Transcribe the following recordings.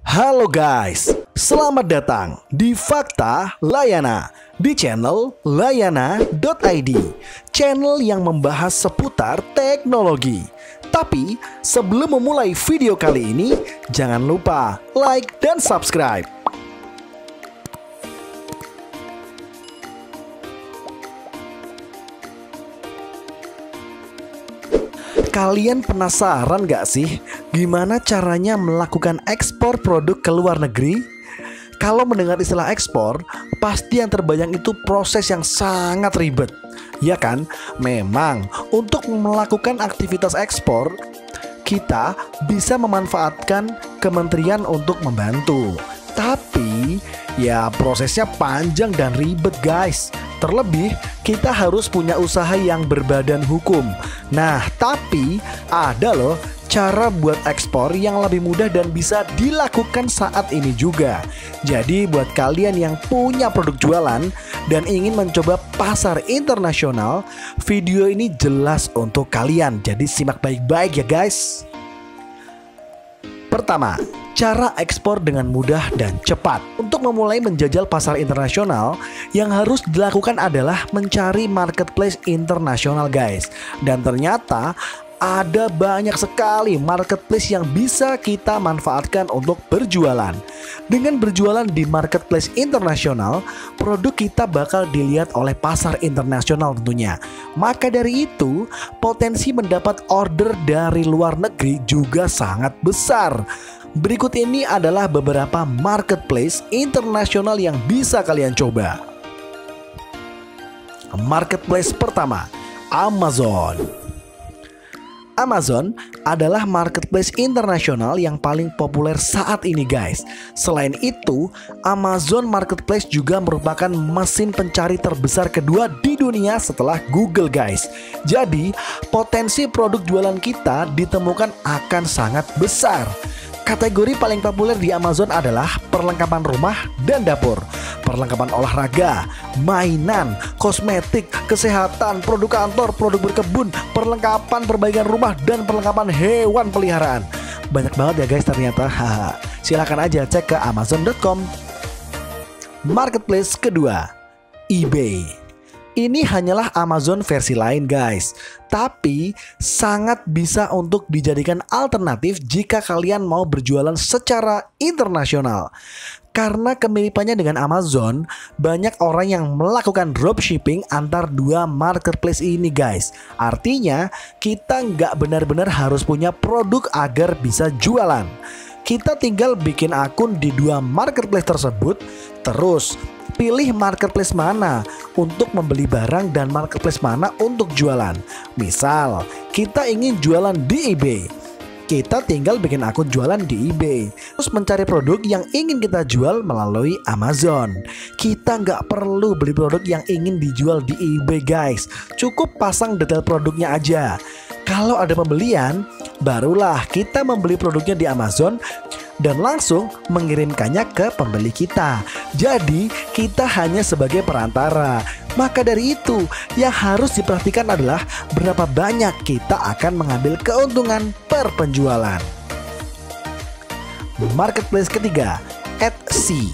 Halo guys, selamat datang di Fakta Layana di channel layana.id, channel yang membahas seputar teknologi. Tapi sebelum memulai video kali ini, jangan lupa like dan subscribe. Kalian penasaran gak sih gimana caranya melakukan ekspor produk ke luar negeri? Kalau mendengar istilah ekspor, pasti yang terbayang itu proses yang sangat ribet. Ya kan? Memang untuk melakukan aktivitas ekspor, kita bisa memanfaatkan kementerian untuk membantu. Tapi ya prosesnya panjang dan ribet guys. Terlebih kita harus punya usaha yang berbadan hukum. Nah tapi ada loh cara buat ekspor yang lebih mudah dan bisa dilakukan saat ini juga. Jadi buat kalian yang punya produk jualan dan ingin mencoba pasar internasional, video ini jelas untuk kalian. Jadi simak baik-baik ya guys. Pertama, cara ekspor dengan mudah dan cepat. Untuk memulai menjajal pasar internasional, yang harus dilakukan adalah mencari marketplace internasional guys. Dan ternyata ada banyak sekali marketplace yang bisa kita manfaatkan untuk berjualan. Dengan berjualan di marketplace internasional, produk kita bakal dilihat oleh pasar internasional tentunya. Maka dari itu, potensi mendapat order dari luar negeri juga sangat besar. Berikut ini adalah beberapa marketplace internasional yang bisa kalian coba. Marketplace pertama, Amazon. Amazon adalah marketplace internasional yang paling populer saat ini guys. Selain itu, Amazon Marketplace juga merupakan mesin pencari terbesar kedua di dunia setelah Google guys. Jadi, potensi produk jualan kita ditemukan akan sangat besar. Kategori paling populer di Amazon adalah perlengkapan rumah dan dapur, perlengkapan olahraga, mainan, kosmetik, kesehatan, produk kantor, produk berkebun, perlengkapan perbaikan rumah, dan perlengkapan hewan peliharaan. Banyak banget ya guys ternyata. Silahkan aja cek ke amazon.com. Marketplace kedua, eBay. Ini hanyalah Amazon versi lain guys. Tapi sangat bisa untuk dijadikan alternatif jika kalian mau berjualan secara internasional. Karena kemiripannya dengan Amazon, banyak orang yang melakukan dropshipping antar dua marketplace ini guys. Artinya kita nggak benar-benar harus punya produk agar bisa jualan. Kita tinggal bikin akun di dua marketplace tersebut, terus pilih marketplace mana untuk membeli barang dan marketplace mana untuk jualan. Misal, kita ingin jualan di eBay. Kita tinggal bikin akun jualan di eBay. Terus mencari produk yang ingin kita jual melalui Amazon. Kita nggak perlu beli produk yang ingin dijual di eBay guys. Cukup pasang detail produknya aja. Kalau ada pembelian, barulah kita membeli produknya di Amazon dan langsung mengirimkannya ke pembeli kita. Jadi kita hanya sebagai perantara. Maka dari itu yang harus diperhatikan adalah berapa banyak kita akan mengambil keuntungan per penjualan. Marketplace ketiga, Etsy.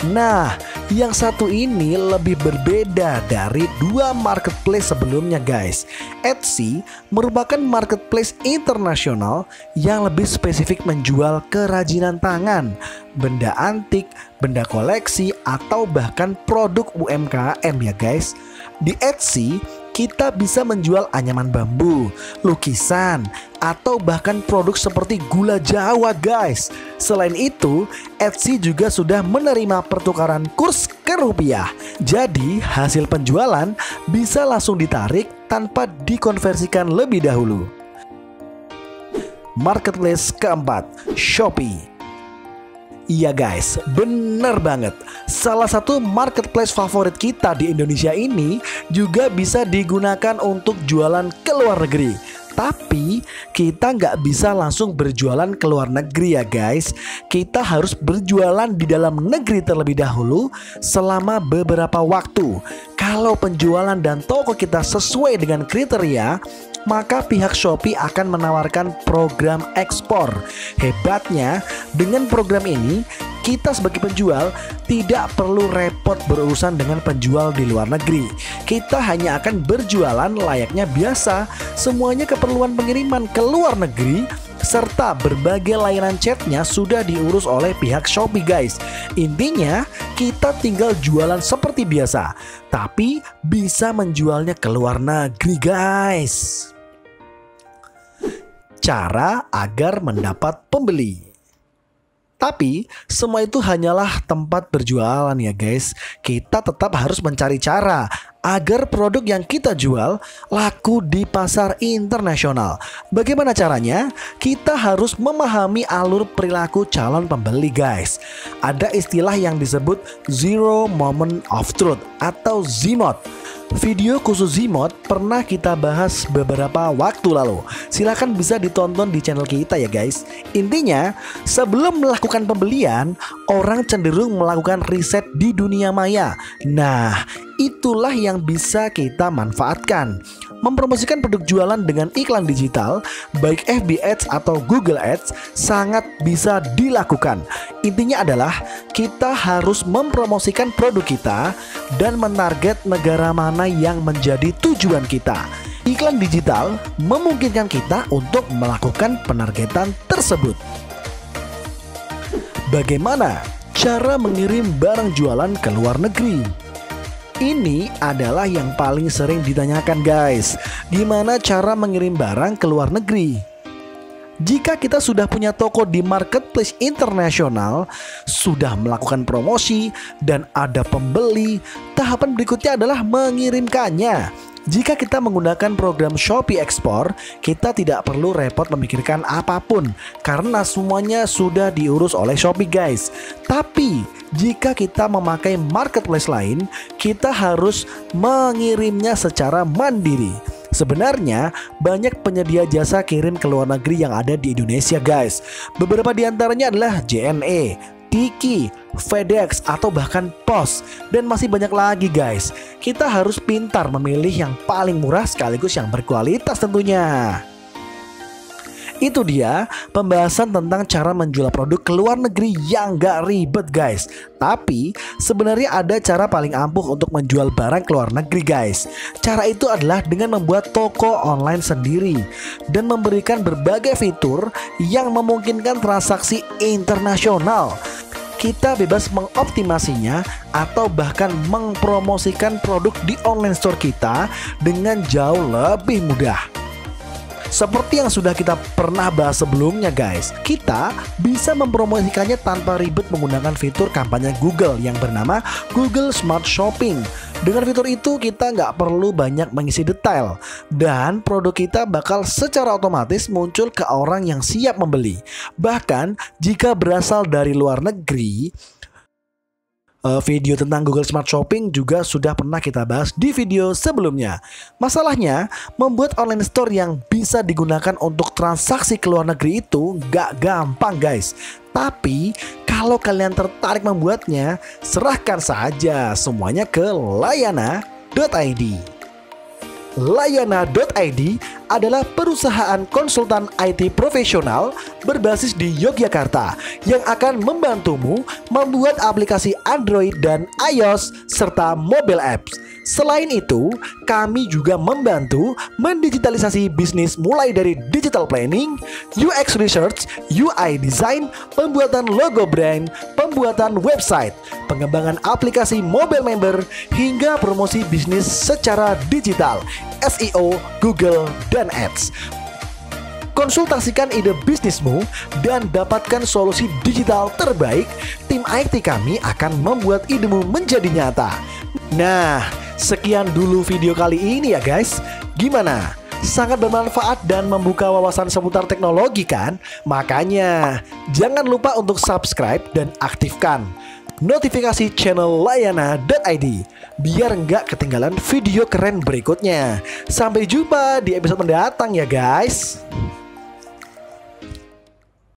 Nah, yang satu ini lebih berbeda dari dua marketplace sebelumnya guys. Etsy merupakan marketplace internasional yang lebih spesifik menjual kerajinan tangan, benda antik, benda koleksi, atau bahkan produk UMKM ya guys. Di Etsy kita bisa menjual anyaman bambu, lukisan, atau bahkan produk seperti gula Jawa guys. Selain itu, Etsy juga sudah menerima pertukaran kurs ke rupiah. Jadi hasil penjualan bisa langsung ditarik tanpa dikonversikan lebih dahulu. Marketplace keempat, Shopee. Iya guys, bener banget. Salah satu marketplace favorit kita di Indonesia ini juga bisa digunakan untuk jualan ke luar negeri. Tapi kita nggak bisa langsung berjualan ke luar negeri ya guys. Kita harus berjualan di dalam negeri terlebih dahulu selama beberapa waktu. Kalau penjualan dan toko kita sesuai dengan kriteria, maka pihak Shopee akan menawarkan program ekspor. Hebatnya, dengan program ini kita sebagai penjual tidak perlu repot berurusan dengan penjual di luar negeri. Kita hanya akan berjualan layaknya biasa. Semuanya keperluan pengiriman ke luar negeri serta berbagai layanan chatnya sudah diurus oleh pihak Shopee guys. Intinya kita tinggal jualan seperti biasa, tapi bisa menjualnya ke luar negeri guys. Cara agar mendapat pembeli. Tapi semua itu hanyalah tempat berjualan ya guys. Kita tetap harus mencari cara agar produk yang kita jual laku di pasar internasional. Bagaimana caranya? Kita harus memahami alur perilaku calon pembeli guys. Ada istilah yang disebut Zero Moment of Truth atau ZMOT. Video khusus ZMOT pernah kita bahas beberapa waktu lalu. Silahkan bisa ditonton di channel kita ya guys. Intinya, sebelum melakukan pembelian, orang cenderung melakukan riset di dunia maya. Nah, itulah yang bisa kita manfaatkan. Mempromosikan produk jualan dengan iklan digital, baik FB Ads atau Google Ads, sangat bisa dilakukan. Intinya adalah kita harus mempromosikan produk kita dan menarget negara mana yang menjadi tujuan kita. Iklan digital memungkinkan kita untuk melakukan penargetan tersebut. Bagaimana cara mengirim barang jualan ke luar negeri? Ini adalah yang paling sering ditanyakan guys. Gimana cara mengirim barang ke luar negeri? Jika kita sudah punya toko di marketplace internasional, sudah melakukan promosi, dan ada pembeli, tahapan berikutnya adalah mengirimkannya. Jika kita menggunakan program Shopee Export, kita tidak perlu repot memikirkan apapun karena semuanya sudah diurus oleh Shopee guys. Tapi jika kita memakai marketplace lain, kita harus mengirimnya secara mandiri. Sebenarnya banyak penyedia jasa kirim ke luar negeri yang ada di Indonesia guys. Beberapa di antaranya adalah JNE, Tiki, FedEx, atau bahkan Pos, dan masih banyak lagi guys. Kita harus pintar memilih yang paling murah sekaligus yang berkualitas tentunya. Itu dia pembahasan tentang cara menjual produk ke luar negeri yang gak ribet guys. Tapi sebenarnya ada cara paling ampuh untuk menjual barang ke luar negeri guys. Cara itu adalah dengan membuat toko online sendiri dan memberikan berbagai fitur yang memungkinkan transaksi internasional. Kita bebas mengoptimasinya atau bahkan mempromosikan produk di online store kita dengan jauh lebih mudah. Seperti yang sudah kita pernah bahas sebelumnya guys, kita bisa mempromosikannya tanpa ribet menggunakan fitur kampanye Google yang bernama Google Smart Shopping. Dengan fitur itu kita nggak perlu banyak mengisi detail dan produk kita bakal secara otomatis muncul ke orang yang siap membeli. Bahkan jika berasal dari luar negeri, video tentang Google Smart Shopping juga sudah pernah kita bahas di video sebelumnya. Masalahnya, membuat online store yang bisa digunakan untuk transaksi ke luar negeri itu gak gampang guys. Tapi kalau kalian tertarik membuatnya, serahkan saja semuanya ke Layana.id. Layana.id adalah perusahaan konsultan IT profesional berbasis di Yogyakarta yang akan membantumu membuat aplikasi Android dan iOS serta mobile apps. Selain itu, kami juga membantu mendigitalisasi bisnis mulai dari digital planning, UX research, UI design, pembuatan logo brand, pembuatan website, pengembangan aplikasi mobile member, hingga promosi bisnis secara digital, SEO, Google, dan Ads. Konsultasikan ide bisnismu dan dapatkan solusi digital terbaik. Tim IT kami akan membuat idemu menjadi nyata. Nah, sekian dulu video kali ini ya guys. Gimana? Sangat bermanfaat dan membuka wawasan seputar teknologi kan? Makanya jangan lupa untuk subscribe dan aktifkan notifikasi channel Layana.id biar nggak ketinggalan video keren berikutnya. Sampai jumpa di episode mendatang ya guys.